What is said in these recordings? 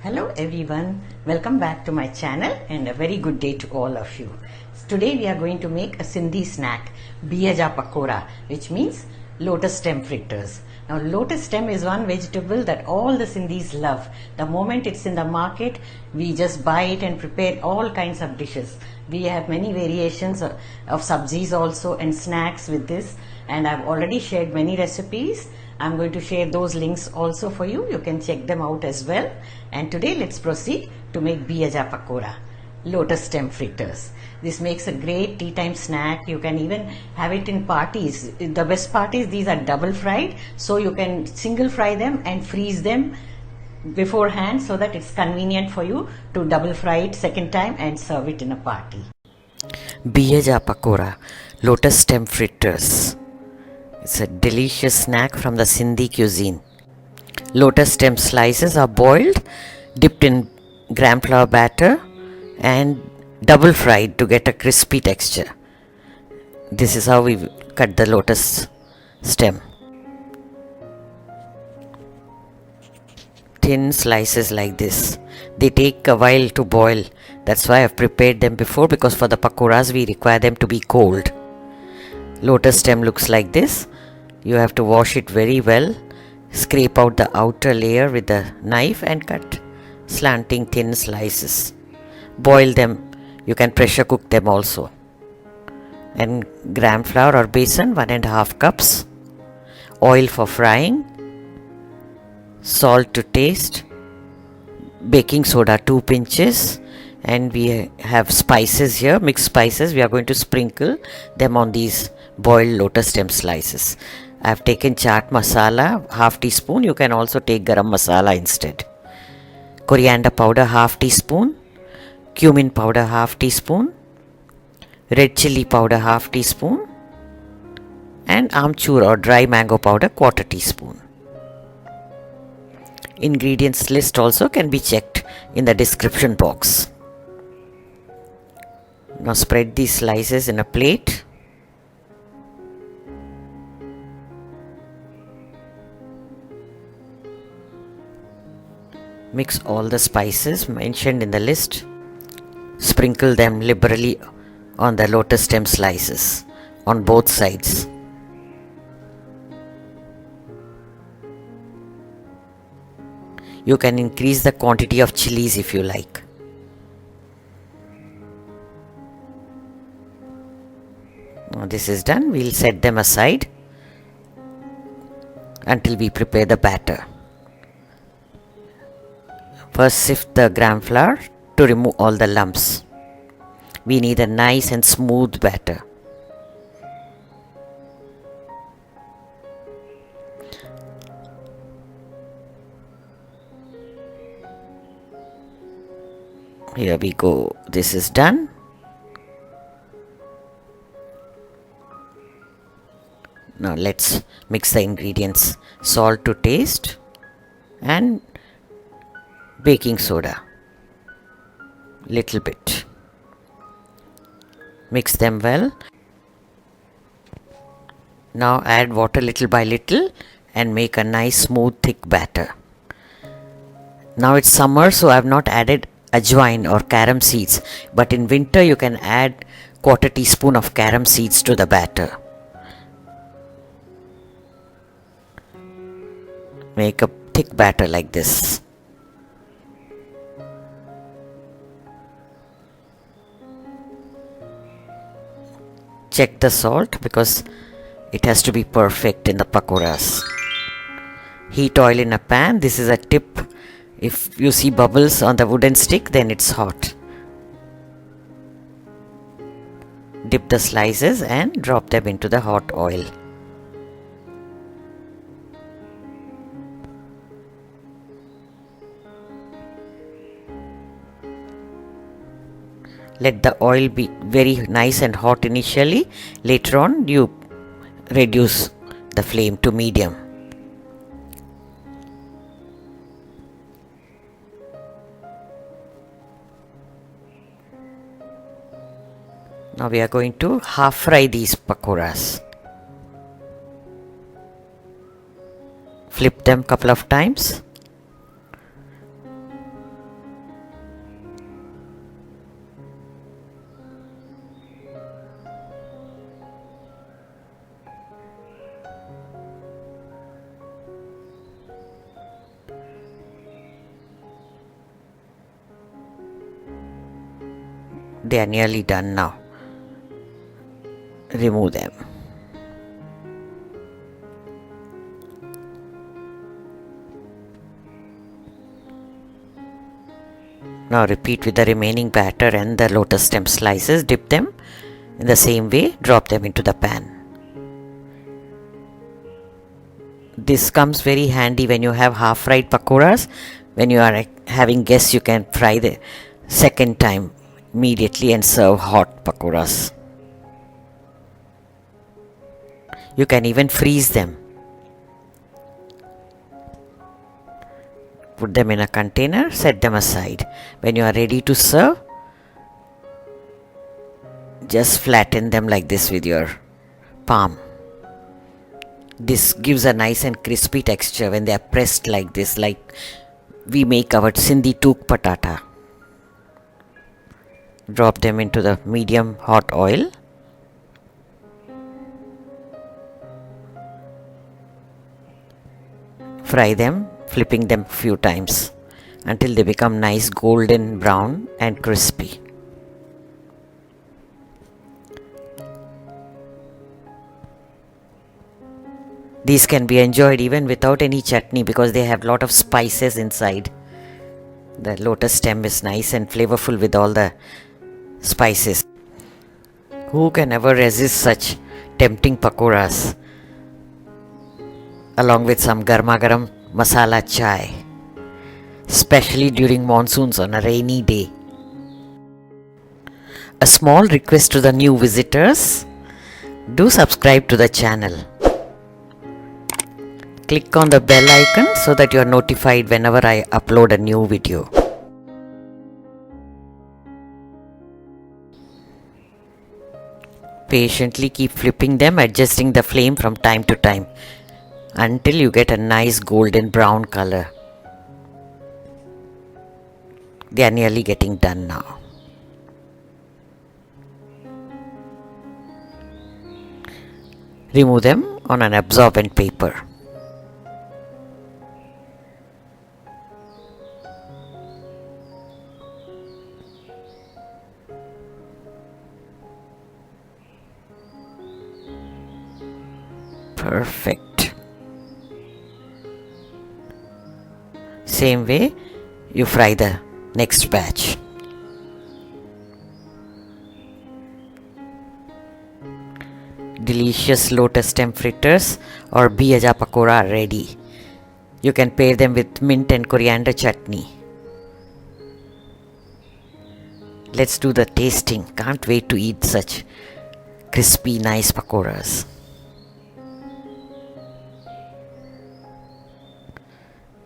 Hello everyone, welcome back to my channel and a very good day to all of you. Today we are going to make a Sindhi snack, Beeha Pakora, which means lotus stem fritters. Now lotus stem is one vegetable that all the Sindhis love. The moment it's in the market, we just buy it and prepare all kinds of dishes. We have many variations of sabzis also and snacks with this, and I've already shared many recipes. I'm going to share those links also for you. You can check them out as well. And today let's proceed to make Beeha Pakora, lotus stem fritters. This makes a great tea time snack. You can even have it in parties. The best part is these are double fried, so you can single fry them and freeze them beforehand so that it's convenient for you to double fry it second time and serve it in a party. Beeha Pakora, lotus stem fritters. It's a delicious snack from the Sindhi cuisine. Lotus stem slices are boiled, dipped in gram flour batter and double fried to get a crispy texture. This is how we cut the lotus stem. Thin slices like this. They take a while to boil. That's why I've prepared them before, because for the pakoras we require them to be cold. Lotus stem looks like this. You have to wash it very well. Scrape out the outer layer with a knife and cut slanting thin slices. Boil them. You can pressure cook them also. And gram flour or besan 1.5 cups. Oil for frying. Salt to taste. Baking soda 2 pinches. And we have spices here, mixed spices. We are going to sprinkle them on these boiled lotus stem slices. I have taken Chaat masala, half teaspoon. You can also take garam masala instead. Coriander powder, half teaspoon. Cumin powder, half teaspoon. Red chilli powder, half teaspoon. And Amchoor or dry mango powder, 1/4 teaspoon. Ingredients list also can be checked in the description box. Now spread these slices in a plate. Mix all the spices mentioned in the list. Sprinkle them liberally on the lotus stem slices on both sides. You can increase the quantity of chilies if you like. Now this is done. We'll set them aside until we prepare the batter. First sift the gram flour to remove all the lumps. We need a nice and smooth batter. Here we go. This is done. Now let's mix the ingredients. Salt to taste and baking soda. Little bit. Mix them well. Now add water little by little and make a nice smooth thick batter. Now it's summer, so I have not added ajwain or carom seeds, but in winter you can add 1/4 teaspoon of carom seeds to the batter. Make a thick batter like this. Check the salt because it has to be perfect in the pakoras. Heat oil in a pan. This is a tip. If you see bubbles on the wooden stick, then it's hot. Dip the slices and drop them into the hot oil. Let the oil be very nice and hot initially. Later on, you reduce the flame to medium. Now we are going to half fry these pakoras. Flip them couple of times. They are nearly done now. Remove them. Now repeat with the remaining batter and the lotus stem slices. Dip them in the same way. Drop them into the pan. This comes very handy when you have half fried pakoras. When you are having guests, you can fry the second time immediately and serve hot pakoras. You can even freeze them. Put them in a container, set them aside. When you are ready to serve, just flatten them like this with your palm. This gives a nice and crispy texture when they are pressed like this, like we make our Sindhi took patata. Drop them into the medium hot oil. Fry them, flipping them a few times until they become nice golden brown and crispy. These can be enjoyed even without any chutney because they have lot of spices inside. The lotus stem is nice and flavorful with all the spices. Who can ever resist such tempting pakoras? Along with some garam masala chai, especially during monsoons on a rainy day. A small request to the new visitors: do subscribe to the channel. Click on the bell icon so that you are notified whenever I upload a new video. Patiently keep flipping them, adjusting the flame from time to time until you get a nice golden brown color. They are nearly getting done now. Remove them on an absorbent paper. Perfect. Same way you fry the next batch. Delicious lotus stem fritters or Beeha pakora are ready. You can pair them with mint and coriander chutney. Let's do the tasting. Can't wait to eat such crispy, nice pakoras.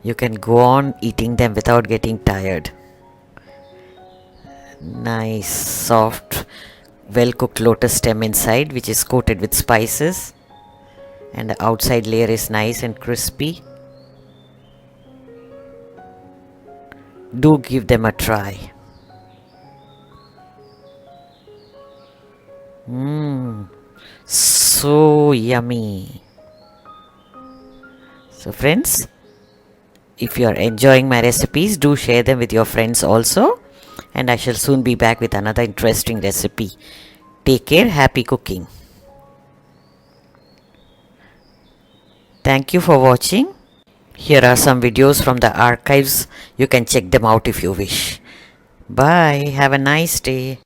You can go on eating them without getting tired. Nice, soft, well cooked lotus stem inside, which is coated with spices, and the outside layer is nice and crispy. Do give them a try. So yummy. So friends, if you are enjoying my recipes, do share them with your friends also. And I shall soon be back with another interesting recipe. Take care, happy cooking. Thank you for watching. Here are some videos from the archives. You can check them out if you wish. Bye. Have a nice day.